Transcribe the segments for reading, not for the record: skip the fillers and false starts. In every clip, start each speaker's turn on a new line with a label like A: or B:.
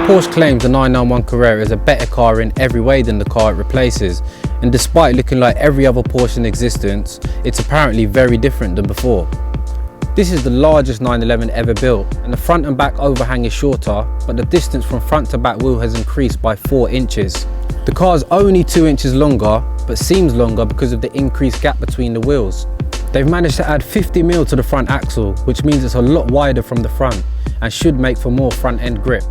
A: Porsche claims the 991 Carrera is a better car in every way than the car it replaces, and despite looking like every other Porsche in existence, it's apparently very different than before. This is the largest 911 ever built, and the front and back overhang is shorter, but the distance from front to back wheel has increased by 4 inches. The car is only 2 inches longer, but seems longer because of the increased gap between the wheels. They've managed to add 50mm to the front axle, which means it's a lot wider from the front and should make for more front end grip.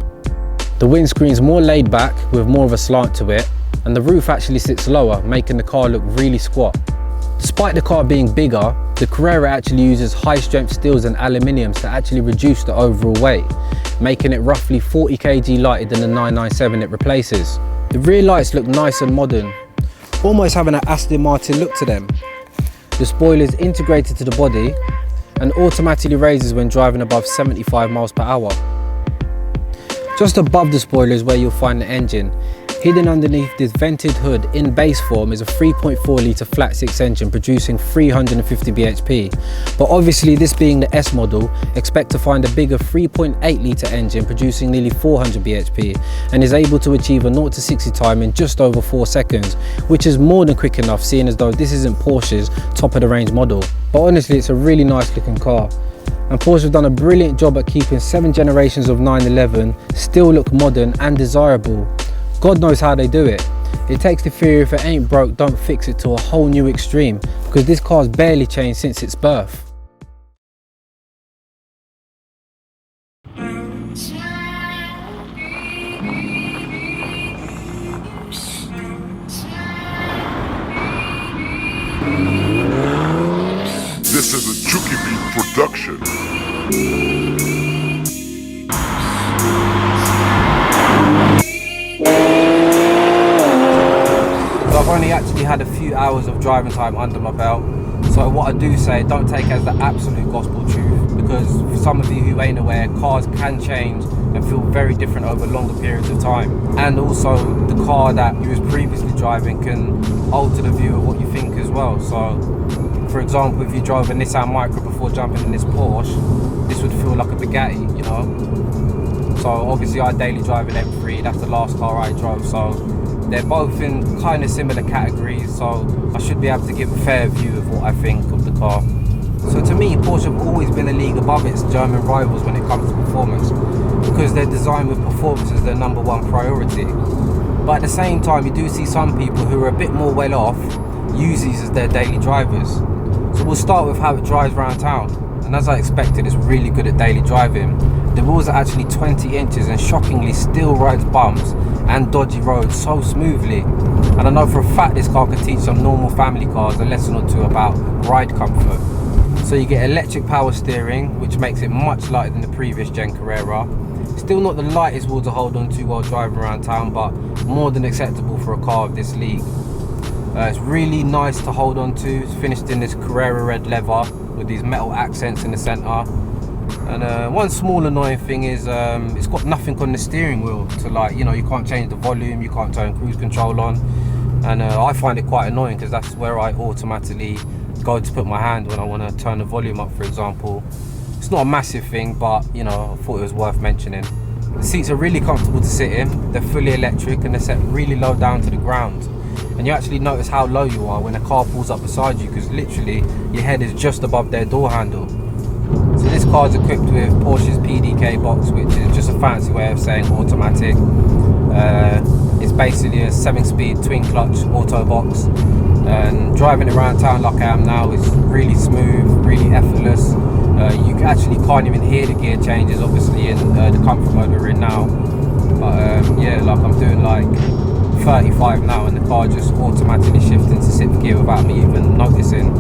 A: The windscreen's more laid back with more of a slant to it, and the roof actually sits lower, making the car look really squat. Despite the car being bigger, the Carrera actually uses high strength steels and aluminiums to actually reduce the overall weight, making it roughly 40 kg lighter than the 997 it replaces. The rear lights look nice and modern, almost having an Aston Martin look to them. The spoiler is integrated to the body and automatically raises when driving above 75 miles per hour. Just above the spoiler is where you'll find the engine. Hidden underneath this vented hood in base form is a 3.4 litre flat 6 engine producing 350 bhp. But obviously, this being the S model, expect to find a bigger 3.8 litre engine producing nearly 400 bhp and is able to achieve a 0 to 60 time in just over 4 seconds, which is more than quick enough seeing as though this isn't Porsche's top of the range model. But honestly, it's a really nice looking car. And Porsche have done a brilliant job at keeping 7 generations of 911 still look modern and desirable. God knows how they do it. It takes the theory if it ain't broke, don't fix it to a whole new extreme, because this car's barely changed since its birth.
B: This is a Chuki production.
A: I've only actually had a few hours of driving time under my belt, so what I do say, don't take as the absolute gospel truth, because for some of you who ain't aware, cars can change and feel very different over longer periods of time. And also, the car that you was previously driving can alter the view of what you think as well. So, for example, if you drove a Nissan Micra before jumping in this Porsche, this would feel like a Bugatti, you know? So obviously I daily drive an M3, that's the last car I drove, so they're both in kind of similar categories, so I should be able to give a fair view of what I think of the car. So to me, Porsche have always been a league above its German rivals when it comes to performance, because they're designed with performance as their #1 priority. But at the same time, you do see some people who are a bit more well off use these as their daily drivers. So we'll start with how it drives around town, and as I expected, it's really good at daily driving. The wheels are actually 20 inches and shockingly still rides bumps and dodgy roads so smoothly. And I know for a fact this car can teach some normal family cars a lesson or two about ride comfort. So you get electric power steering, which makes it much lighter than the previous gen Carrera. Still not the lightest wheel to hold on to while driving around town, but more than acceptable for a car of this league. It's really nice to hold on to. It's finished in this Carrera red leather with these metal accents in the centre. And one small annoying thing is it's got nothing on the steering wheel to, like, you know, you can't change the volume, you can't turn cruise control on. And I find it quite annoying because that's where I automatically go to put my hand when I want to turn the volume up, for example. It's not a massive thing, but you know, I thought it was worth mentioning. The seats are really comfortable to sit in. They're fully electric and they're set really low down to the ground. And you actually notice how low you are when a car pulls up beside you, because literally your head is just above their door handle. So this car is equipped with Porsche's Pdk Box, which is just a fancy way of saying automatic. It's basically a 7-speed twin clutch auto box, and driving it around town like I am now is really smooth, really effortless. You actually can't even hear the gear changes, obviously, in the comfort mode we're in now. But yeah, like I'm doing like 35 now and the car just automatically shifts into 6th gear without me even noticing.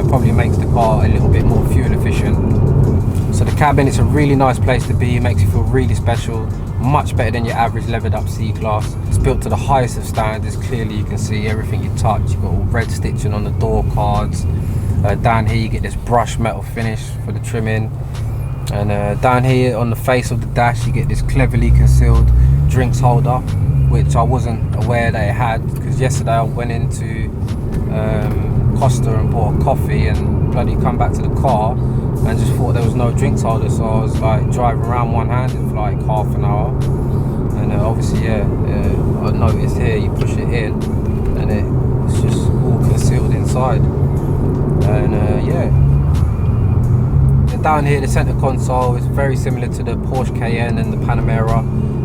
A: Probably makes the car a little bit more fuel efficient. So the cabin, it's a really nice place to be. It makes you feel really special, much better than your average levered up C-Class. It's built to the highest of standards. Clearly you can see everything you touch. You've got all red stitching on the door cards. Down here you get this brushed metal finish for the trimming. And down here on the face of the dash you get this cleverly concealed drinks holder, which I wasn't aware that it had, because yesterday I went into Costa and bought a coffee and bloody come back to the car and just thought there was no drinks holder, so I was like driving around one-handed for like half an hour. obviously, I noticed here you push it in and it's just all concealed inside. And and down here the center console is very similar to the Porsche Cayenne and the Panamera.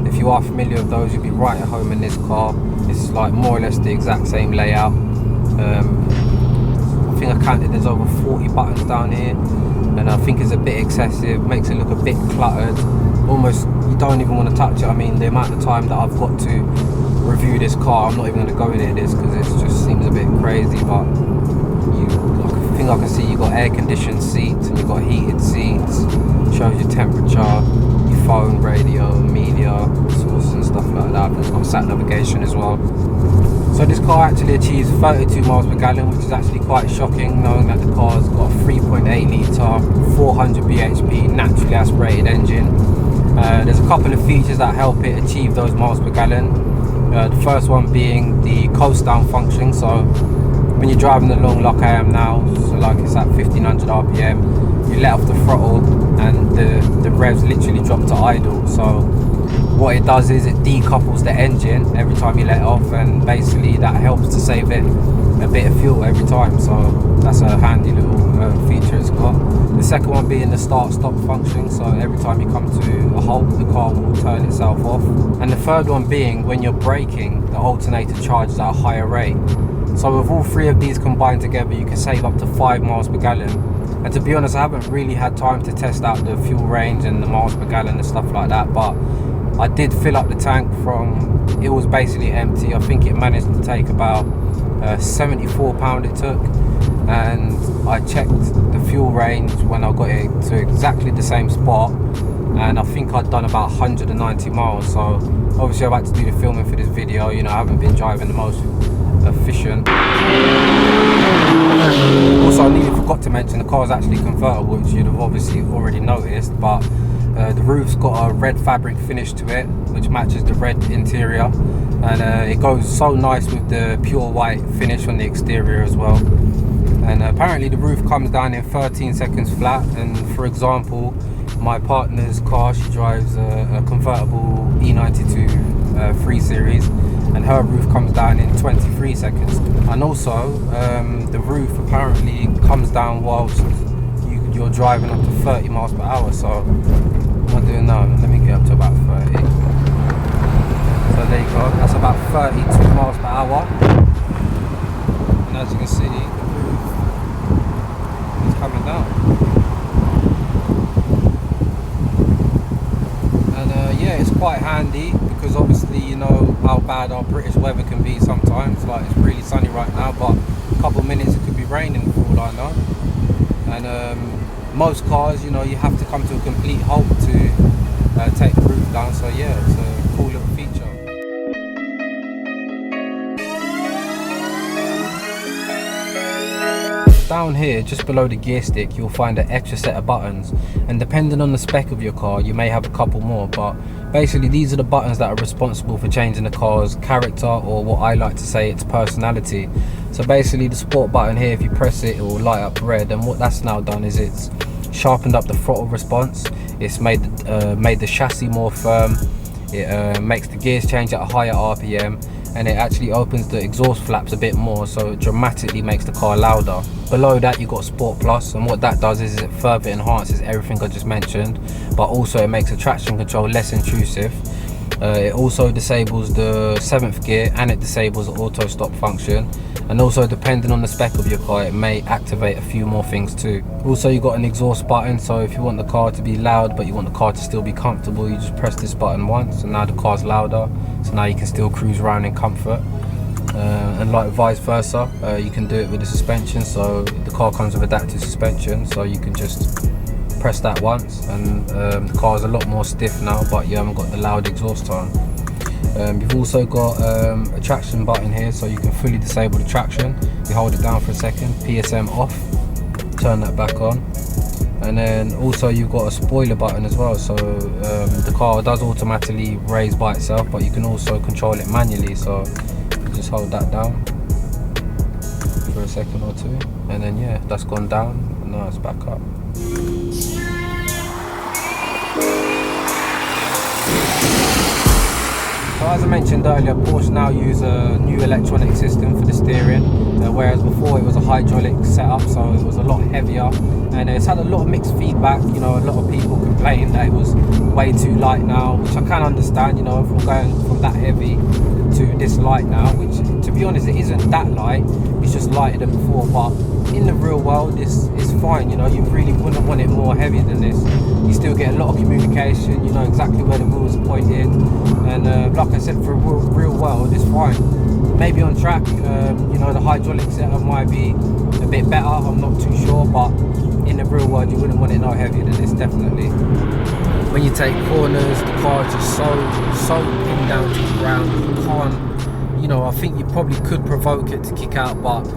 A: If you are familiar with those, you'll be right at home in this car. It's like more or less the exact same layout. I think I counted there's over 40 buttons down here, and I think it's a bit excessive, makes it look a bit cluttered. Almost you don't even want to touch it. I mean, the amount of time that I've got to review this car, I'm not even going to go into this because it just seems a bit crazy. But I think I can see you've got air conditioned seats and you've got heated seats, shows your temperature, your phone, radio, media sources and stuff like that. It's got sat navigation as well. So this car actually achieves 32 miles per gallon, which is actually quite shocking, knowing that the car's got a 3.8 litre 400 bhp naturally aspirated engine. There's a couple of features that help it achieve those miles per gallon. The first one being the coast down function. So when you're driving along like I am now, so like it's at 1500 rpm, you let off the throttle and the revs literally drop to idle. So what it does is it decouples the engine every time you let it off, and basically that helps to save it a bit of fuel every time. So that's a handy little feature it's got. The second one being the start stop function, so every time you come to a halt the car will turn itself off. And the third one being when you're braking, the alternator charges at a higher rate. So with all three of these combined together, you can save up to 5 miles per gallon. And to be honest, I haven't really had time to test out the fuel range and the miles per gallon and stuff like that, but I did fill up the tank from, it was basically empty. I think it managed to take about £74 it took, and I checked the fuel range when I got it to exactly the same spot, and I think I'd done about 190 miles. So obviously I've had to do the filming for this video, you know, I haven't been driving the most efficient. Also, I nearly forgot to mention the car is actually convertible, which you'd have obviously already noticed, but the roof's got a red fabric finish to it, which matches the red interior, and it goes so nice with the pure white finish on the exterior as well. And apparently the roof comes down in 13 seconds flat, and for example, my partner's car, she drives a convertible E92 3 Series, and her roof comes down in 23 seconds. And also the roof apparently comes down whilst you're driving up to 30 miles per hour. So what am I doing now? Let me get up to about 30. So there you go, that's about 32 miles per hour. And as you can see, the roof is coming down. And yeah, it's quite handy because obviously you know how bad our British weather can be sometimes. Like it's really sunny right now, but a couple of minutes it could be raining for all I know. And most cars, you know, you have to come to a complete halt to take the roof down. So yeah, it's a cool little feature. Down here, just below the gear stick, you'll find an extra set of buttons, and depending on the spec of your car, you may have a couple more, but basically these are the buttons that are responsible for changing the car's character, or what I like to say, its personality. So basically the sport button here, if you press it, it will light up red, and what that's now done is it's sharpened up the throttle response, it's made the chassis more firm, it makes the gears change at a higher RPM, and it actually opens the exhaust flaps a bit more, so it dramatically makes the car louder. Below that you've got Sport Plus, and what that does is it further enhances everything I just mentioned, but also it makes the traction control less intrusive. It also disables the 7th gear, and it disables the auto stop function, and also depending on the spec of your car it may activate a few more things too. Also you've got an exhaust button, so if you want the car to be loud but you want the car to still be comfortable, you just press this button once and now the car's louder, so now you can still cruise around in comfort. And like vice versa, you can do it with the suspension, so the car comes with adaptive suspension, so you can just press that once and the car is a lot more stiff now, but you haven't got the loud exhaust tone. You've also got a traction button here, so you can fully disable the traction. You hold it down for a second, PSM off, turn that back on. And then also you've got a spoiler button as well, so the car does automatically raise by itself, but you can also control it manually, so you just hold that down for a second or two, and then yeah, that's gone down and now it's back up. So as I mentioned earlier, Porsche now use a new electronic system for the steering, whereas before it was a hydraulic setup, so it was a lot heavier, and it's had a lot of mixed feedback. You know, a lot of people complain that it was way too light now, which I can understand. You know, if we're going from that heavy to this light now, which to be honest it isn't that light, it's just lighter than before, but in the real world it's fine. You know, you really wouldn't want it more heavier than this. You still get a lot of communication, you know exactly where the wheels are pointed, and like I said, for real world it's fine. Maybe on track, you know, the hydraulic setup might be a bit better, I'm not too sure, but in the real world you wouldn't want it no heavier than this, definitely. When you take corners, the car is just so pinned down to the ground. You can't, you know, I think you probably could provoke it to kick out, but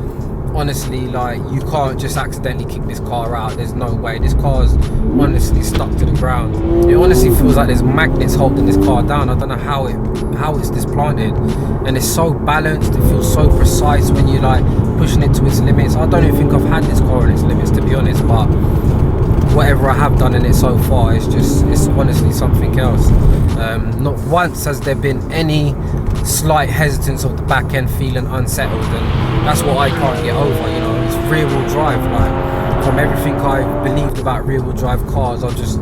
A: honestly, like, you can't just accidentally kick this car out. There's no way. This car's honestly stuck to the ground. It honestly feels like there's magnets holding this car down. I don't know how it's displanted, and it's so balanced. It feels so precise when you like pushing it to its limits. I don't even think I've had this car on its limits, to be honest, but whatever I have done in it so far, it's honestly something else. Not once has there been any slight hesitance of the back end feeling unsettled, and that's what I can't get over. You know, it's rear wheel drive. Like, from everything I believed about rear wheel drive cars, I just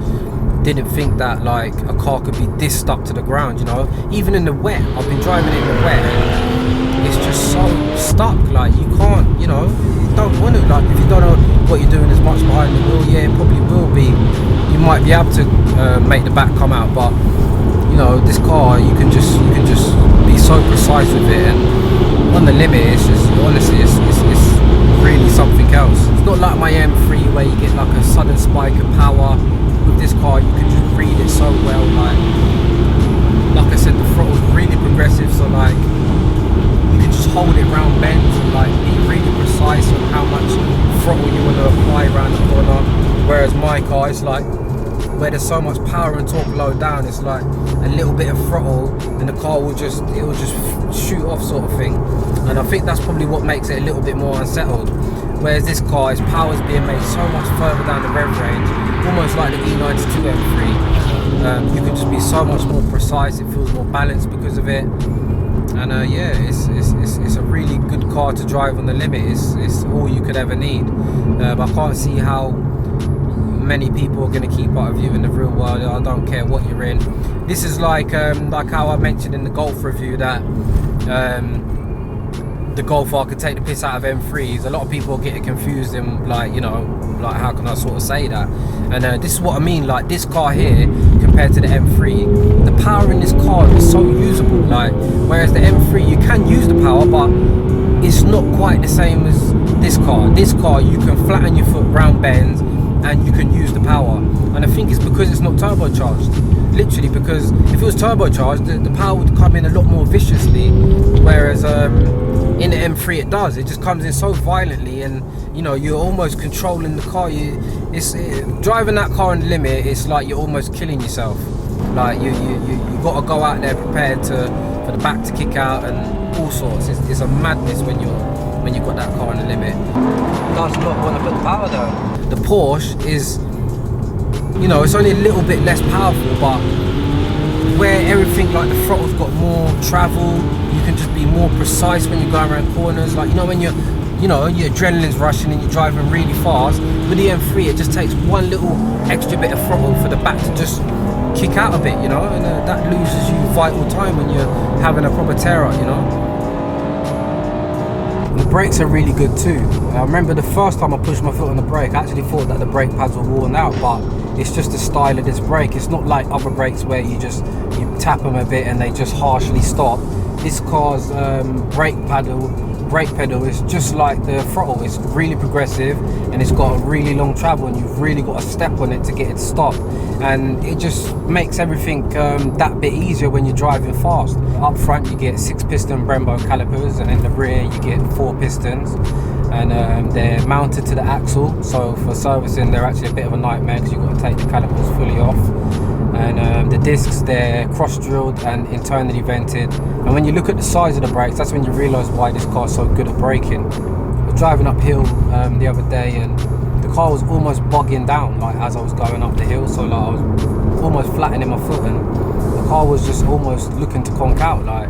A: didn't think that like a car could be this stuck to the ground. You know, even in the wet, I've been driving in the wet, and it's just so stuck. Like, you can't, you know, you don't want to, like, if you don't know what you're doing as much behind the wheel, yeah, it probably will be, you might be able to make the back come out, but you know, this car, you can just be so precise with it, and on the limit, it's just, honestly, it's really something else. It's not like my M3 where you get like a sudden spike of power. With this car, you can just read it so well. Like I said, the throttle's really progressive, so like you can just hold it round bends and like be really precise on how much throttle you want to apply around the corner. Whereas my car is like, where there's so much power and torque low down, it's like a little bit of throttle and the car will just shoot off, sort of thing. And I think that's probably what makes it a little bit more unsettled. Whereas this car, its power is being made so much further down the rev range, almost like the E92 M3. You can just be so much more precise. It feels more balanced because of it. And yeah, it's a really good car to drive on the limit. It's all you could ever need. I can't see how many people are going to keep up with you in the real world. I don't care what you're in. This is like how I mentioned in the Golf review that the Golf R could take the piss out of M3s. A lot of people get it confused and like, you know, like, how can I sort of say that? And this is what I mean, like, this car here compared to the M3, the power in this car is so usable. Like, whereas the M3, you can use the power, but it's not quite the same as this car. This car, you can flatten your foot round bends and you can use the power. And I think it's because it's not turbocharged. Literally, because if it was turbocharged, the power would come in a lot more viciously, whereas in the M3 it does. It just comes in so violently, and you know, you're almost controlling the car. Driving that car on the limit, it's like you're almost killing yourself. Like you got to go out there prepared for the back to kick out and all sorts. It's a madness when you've got that car on the limit. It does not want to put the power down. The Porsche is, you know, it's only a little bit less powerful, but where everything, like the throttle's got more travel, you can just be more precise when you're going around corners. Like, you know, when your adrenaline's rushing and you're driving really fast, with the M3 it just takes one little extra bit of throttle for the back to just kick out a bit, you know, and that loses you vital time when you're having a proper tear up, you know. The brakes are really good too. I remember the first time I pushed my foot on the brake, I actually thought that the brake pads were worn out, but it's just the style of this brake. It's not like other brakes where you tap them a bit and they just harshly stop. This car's brake pedal is just like the throttle. It's really progressive and it's got a really long travel, and you've really got to step on it to get it to stop, and it just makes everything that bit easier when you're driving fast. Up front you get 6-piston Brembo calipers, and in the rear you get 4 pistons, and they're mounted to the axle, so for servicing they're actually a bit of a nightmare because you've got to take the calipers fully off. And the discs, they're cross-drilled and internally vented, and when you look at the size of the brakes, that's when you realise why this car's so good at braking. I was driving uphill the other day, and the car was almost bogging down, like, as I was going up the hill, so like I was almost flattening my foot, and the car was just almost looking to conk out. Like,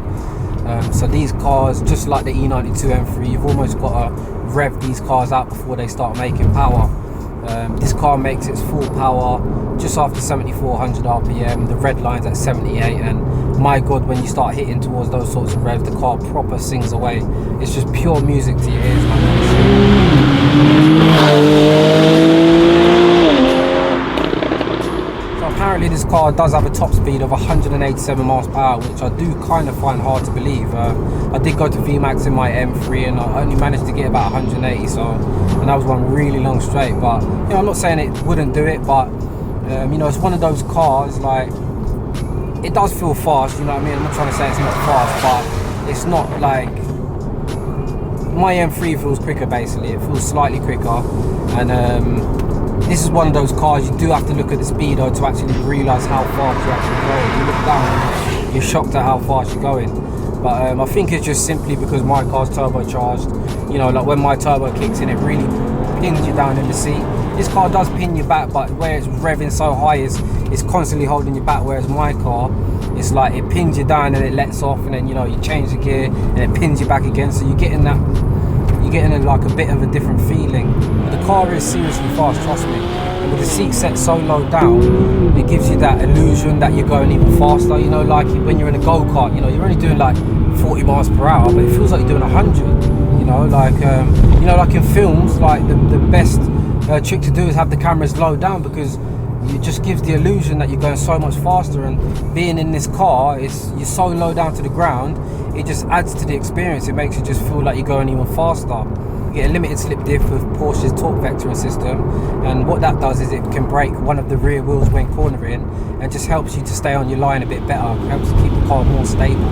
A: so these cars, just like the E92 M3, you've almost got to rev these cars out before they start making power. This car makes its full power just after 7,400 RPM. The red line's at 78, and my God, when you start hitting towards those sorts of revs, the car proper sings away. It's just pure music to your ears, man. So apparently this car does have a top speed of 187 miles per hour, which I do kind of find hard to believe. I did go to VMAX in my M3 and I only managed to get about 180, and that was one really long straight. But you know, I'm not saying it wouldn't do it, but you know, it's one of those cars, like, it does feel fast, you know what I mean? I'm not trying to say it's not fast, but it's not like, my M3 feels quicker basically. It feels slightly quicker, and this is one of those cars you do have to look at the speedo to actually realise how fast you're actually going. You look down and you're shocked at how fast you're going. But I think it's just simply because my car's turbocharged. You know, like when my turbo kicks in, it really pins you down in the seat. This car does pin you back, but where it's revving so high, it's constantly holding you back. Whereas my car, it's like it pins you down and it lets off, and then you know you change the gear and it pins you back again. So you're getting like a bit of a different feeling. But the car is seriously fast, trust me. And with the seat set so low down, it gives you that illusion that you're going even faster. You know, like when you're in a go-kart, you know, you're only doing like 40 miles per hour, but it feels like you're doing 100. You know, like you know, like in films, like the best trick to do is have the cameras low down, because it just gives the illusion that you're going so much faster. And being in this car, you're so low down to the ground, it just adds to the experience. It makes you just feel like you're going even faster. You get a limited slip diff with Porsche's torque vectoring system, and what that does is it can brake one of the rear wheels when cornering, and just helps you to stay on your line a bit better. It helps to keep the car more stable.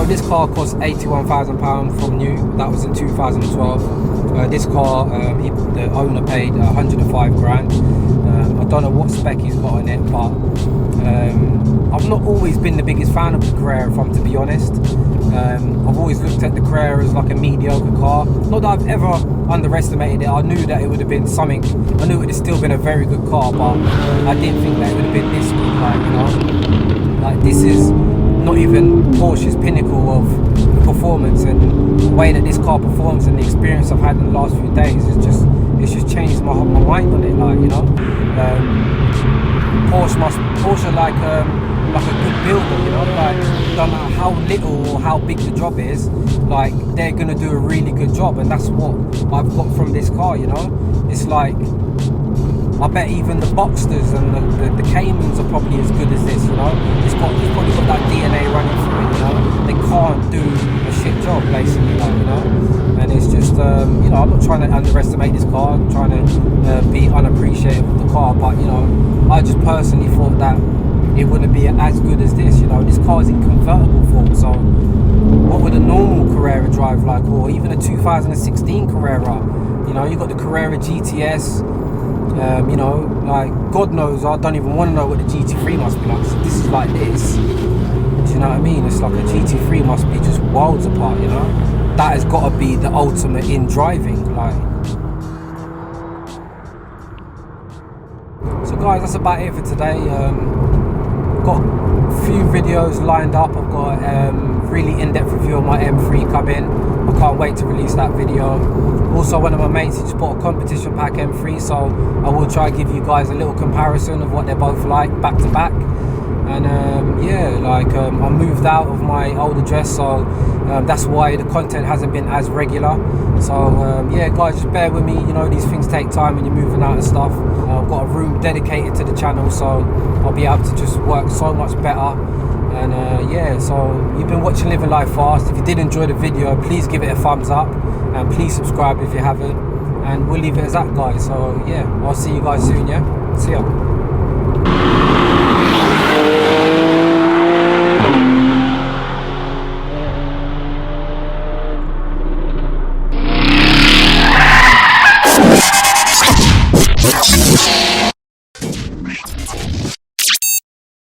A: This car cost £81,000 from new. That was in 2012. This car, the owner paid 105 grand. I don't know what spec he's got on it, but I've not always been the biggest fan of the Carrera, if I'm to be honest. I've always looked at the Carrera as like a mediocre car. Not that I've ever underestimated it. I knew that it would have been something. I knew it would have still been a very good car, but I didn't think that it would have been this good. Like, you know, like this is not even Porsche's pinnacle of performance, and the way that this car performs and the experience I've had in the last few days is it's just changed my mind on it. Like, you know, Porsche like a good builder, you know, like no matter how little or how big the job is, like they're gonna do a really good job, and that's what I've got from this car. You know, it's like, I bet even the Boxsters and the Caymans are probably as good as this, you know. It's probably got that DNA running through it, you know. They can't do a shit job, basically, like, you know. And it's just, you know, I'm not trying to underestimate this car. I'm trying to be unappreciative of the car, but, you know, I just personally thought that it wouldn't be as good as this, you know. This car is in convertible form, so what would a normal Carrera drive like, or even a 2016 Carrera? You know, you got the Carrera GTS. You know, like, God knows, I don't even want to know what the GT3 must be like. So this is like this. Do you know what I mean? It's like a GT3 must be just worlds apart, you know? That has got to be the ultimate in driving, like. So guys, that's about it for today. Got a few videos lined up. I've got a really in-depth review of my M3 coming. I can't wait to release that video. Also, one of my mates, he just bought a competition pack M3, so I will try to give you guys a little comparison of what they're both like back to back. And yeah, like I moved out of my old address, so that's why the content hasn't been as regular. So yeah, guys, just bear with me. You know, these things take time when you're moving out and stuff. I've got a room dedicated to the channel, so I'll be able to just work so much better. And yeah, so you've been watching Living Life Fast. If you did enjoy the video, please give it a thumbs up, and please subscribe if you haven't. And we'll leave it as that, guys. So yeah, I'll see you guys soon. Yeah, see ya.